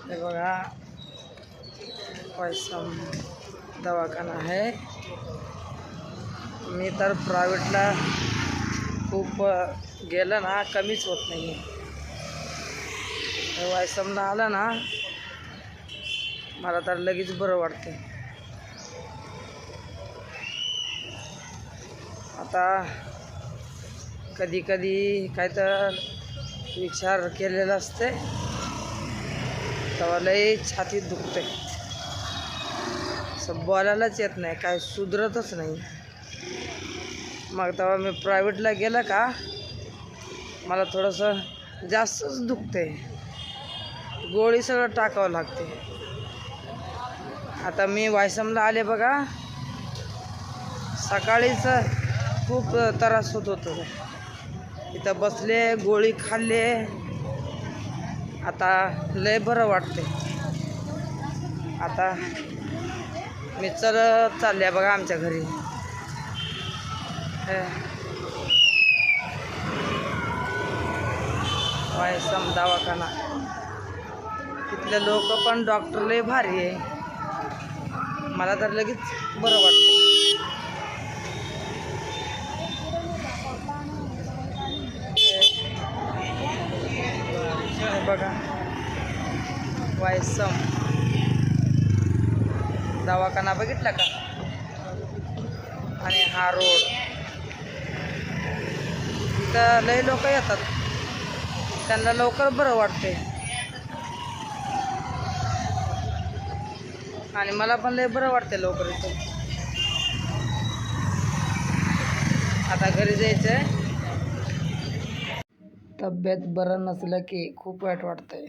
हे बघा पैसम दवाखाना आहे. मी तर प्रायव्हेटला खूप गेलं ना कमीच होत नाही. वायसमला आलं ना मला तर लगेच बरं वाटते. आता कधी कधी काय तर विचार केलेला असते तेव्हा लई छातीत दुखते. असं बोलायलाच येत नाही, काय सुधरतच नाही. मग तेव्हा मी प्रायव्हेटला गेलं का मला थोडंसं जास्तच दुखते, गोळी सगळं टाकावं लागते. आता मी वायसमला आले बघा, सकाळीच खूप त्रास होत होता. इथं बसले, गोळी खाल्ले, आता लय बरं वाटते. आता मी चालले बघा आमच्या घरी. वायसम दवाखाना, तिथले लोक पण डॉक्टर लय भारी आहे. मला तर लगेच बरं वाटतं. बघा वायसम दवाखाना बघितला का. आणि हा रोड, इथं लय लोक येतात, त्यांना लवकर बरं वाटते. आणि मला पण लय बरं वाटते लवकर इथं. आता घरी जायचं. तब्येत बरं नसलं की खूप वाईट वाटतंय.